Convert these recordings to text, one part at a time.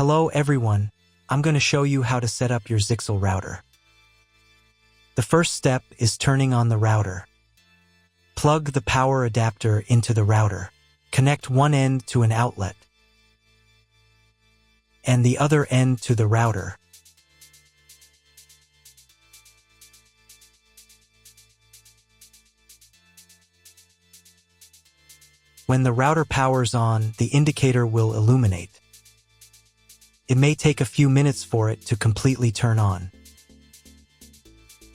Hello everyone, I'm going to show you how to set up your Zyxel router. The first step is turning on the router. Plug the power adapter into the router. Connect one end to an outlet and the other end to the router. When the router powers on, the indicator will illuminate. It may take a few minutes for it to completely turn on.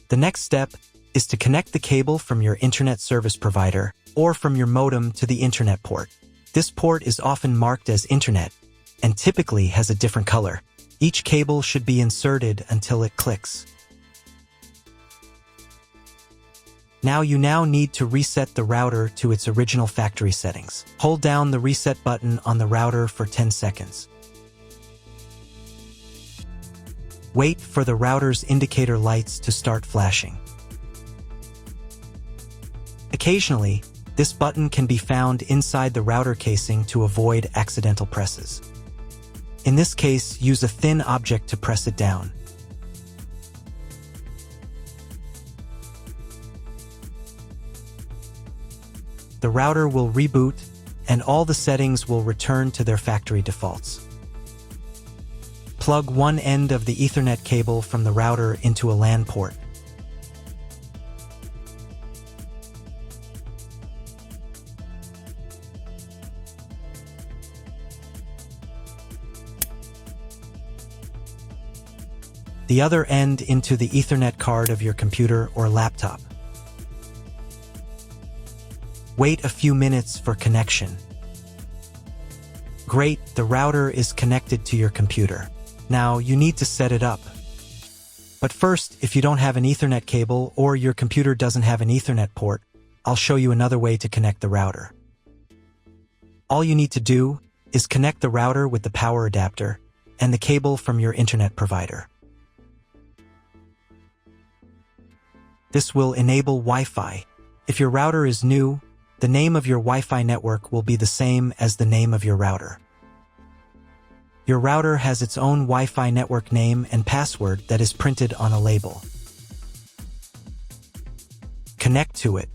The next step is to connect the cable from your internet service provider or from your modem to the internet port. This port is often marked as internet and typically has a different color. Each cable should be inserted until it clicks. You now need to reset the router to its original factory settings. Hold down the reset button on the router for 10 seconds. Wait for the router's indicator lights to start flashing. Occasionally, this button can be found inside the router casing to avoid accidental presses. In this case, use a thin object to press it down. The router will reboot, and all the settings will return to their factory defaults. Plug one end of the Ethernet cable from the router into a LAN port. The other end into the Ethernet card of your computer or laptop. Wait a few minutes for connection. Great, the router is connected to your computer. Now you need to set it up. But first, if you don't have an Ethernet cable or your computer doesn't have an Ethernet port, I'll show you another way to connect the router. All you need to do is connect the router with the power adapter and the cable from your internet provider. This will enable Wi-Fi. If your router is new, the name of your Wi-Fi network will be the same as the name of your router. Your router has its own Wi-Fi network name and password that is printed on a label. Connect to it.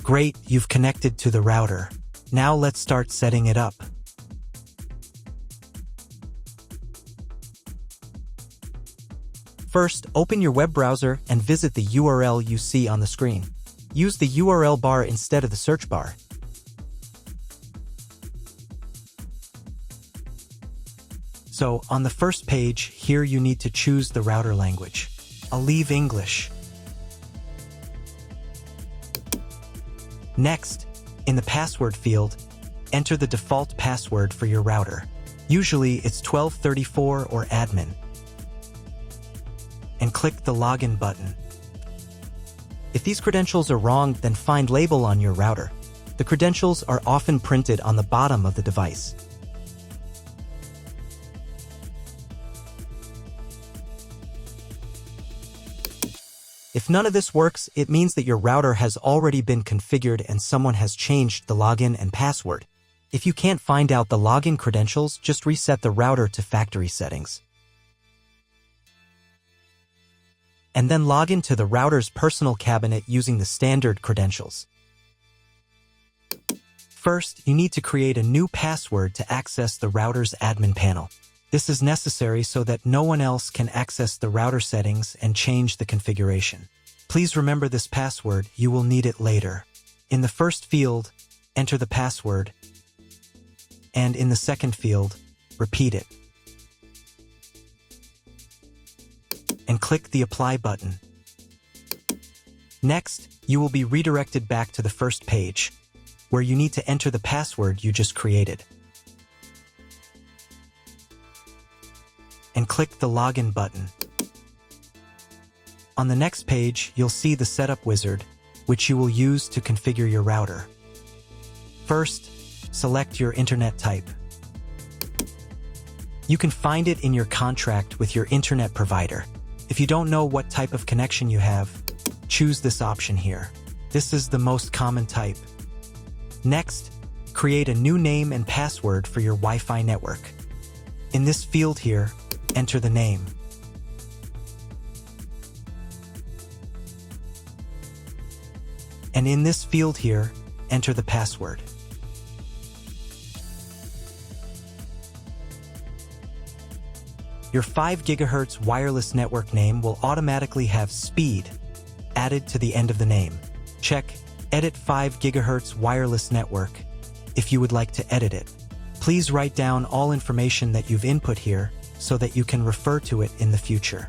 Great, you've connected to the router. Now let's start setting it up. First, open your web browser and visit the URL you see on the screen. Use the URL bar instead of the search bar. So, on the first page, here you need to choose the router language. I'll leave English. Next, in the password field, enter the default password for your router. Usually it's 1234 or admin. And click the login button. If these credentials are wrong, then find label on your router. The credentials are often printed on the bottom of the device. If none of this works, it means that your router has already been configured and someone has changed the login and password. If you can't find out the login credentials, just reset the router to factory settings. And then log into the router's personal cabinet using the standard credentials. First, you need to create a new password to access the router's admin panel. This is necessary so that no one else can access the router settings and change the configuration. Please remember this password, you will need it later. In the first field, enter the password, and in the second field, repeat it. And click the Apply button. Next, you will be redirected back to the first page, where you need to enter the password you just created. And click the Login button. On the next page, you'll see the Setup wizard, which you will use to configure your router. First, select your internet type. You can find it in your contract with your internet provider. If you don't know what type of connection you have, choose this option here. This is the most common type. Next, create a new name and password for your Wi-Fi network. In this field here, enter the name. And in this field here, enter the password. Your 5 GHz wireless network name will automatically have speed added to the end of the name. Check Edit 5 GHz wireless network if you would like to edit it. Please write down all information that you've input here so that you can refer to it in the future.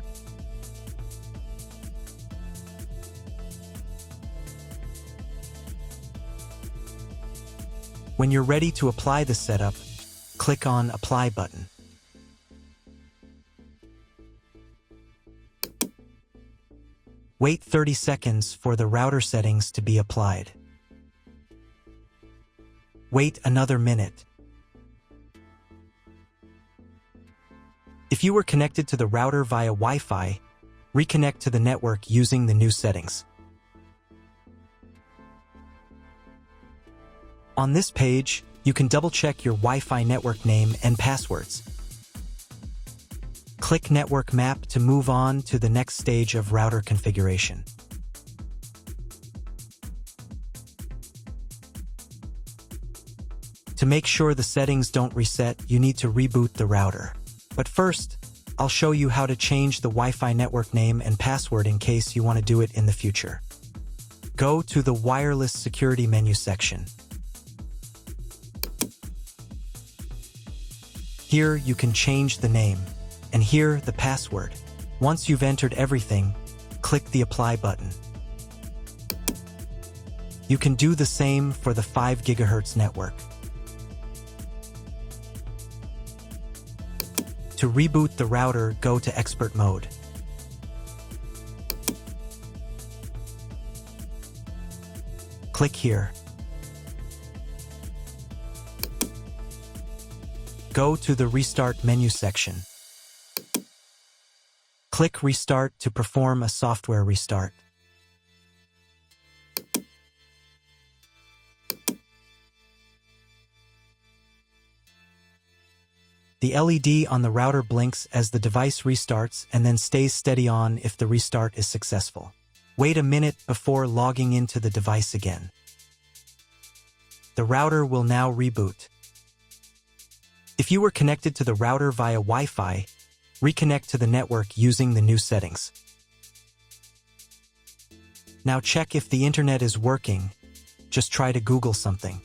When you're ready to apply the setup, click on Apply button. Wait 30 seconds for the router settings to be applied. Wait another minute. If you were connected to the router via Wi-Fi, reconnect to the network using the new settings. On this page, you can double-check your Wi-Fi network name and passwords. Click Network Map to move on to the next stage of router configuration. To make sure the settings don't reset, you need to reboot the router. But first, I'll show you how to change the Wi-Fi network name and password in case you want to do it in the future. Go to the Wireless Security menu section. Here you can change the name, and here the password. Once you've entered everything, click the Apply button. You can do the same for the 5 GHz network. To reboot the router, go to Expert Mode. Click here. Go to the Restart menu section. Click Restart to perform a software restart. The LED on the router blinks as the device restarts and then stays steady on if the restart is successful. Wait a minute before logging into the device again. The router will now reboot. If you were connected to the router via Wi-Fi, reconnect to the network using the new settings. Now check if the internet is working. Just try to Google something.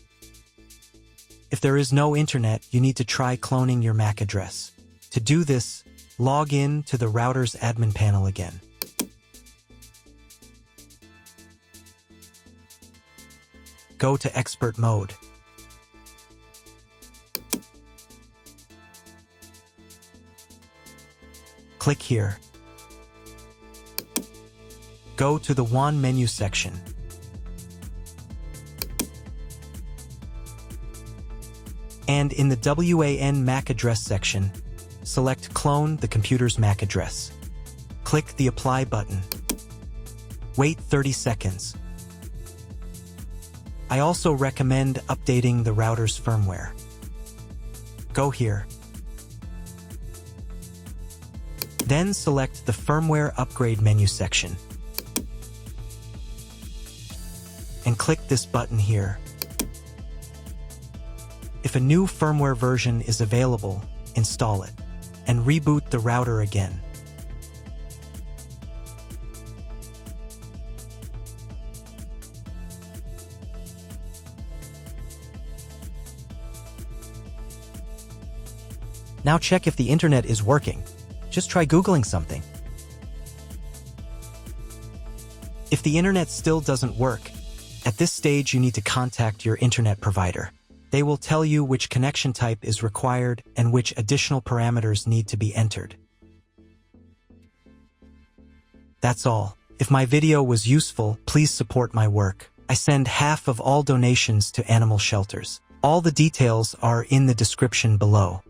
If there is no internet, you need to try cloning your MAC address. To do this, log in to the router's admin panel again. Go to Expert Mode. Click here. Go to the WAN menu section. And in the WAN MAC address section, select Clone the computer's MAC address. Click the Apply button. Wait 30 seconds. I also recommend updating the router's firmware. Go here. Then select the Firmware Upgrade menu section. And click this button here. If a new firmware version is available, install it, and reboot the router again. Now check if the internet is working. Just try Googling something. If the internet still doesn't work, at this stage you need to contact your internet provider. They will tell you which connection type is required and which additional parameters need to be entered. That's all. If my video was useful, please support my work. I send half of all donations to animal shelters. All the details are in the description below.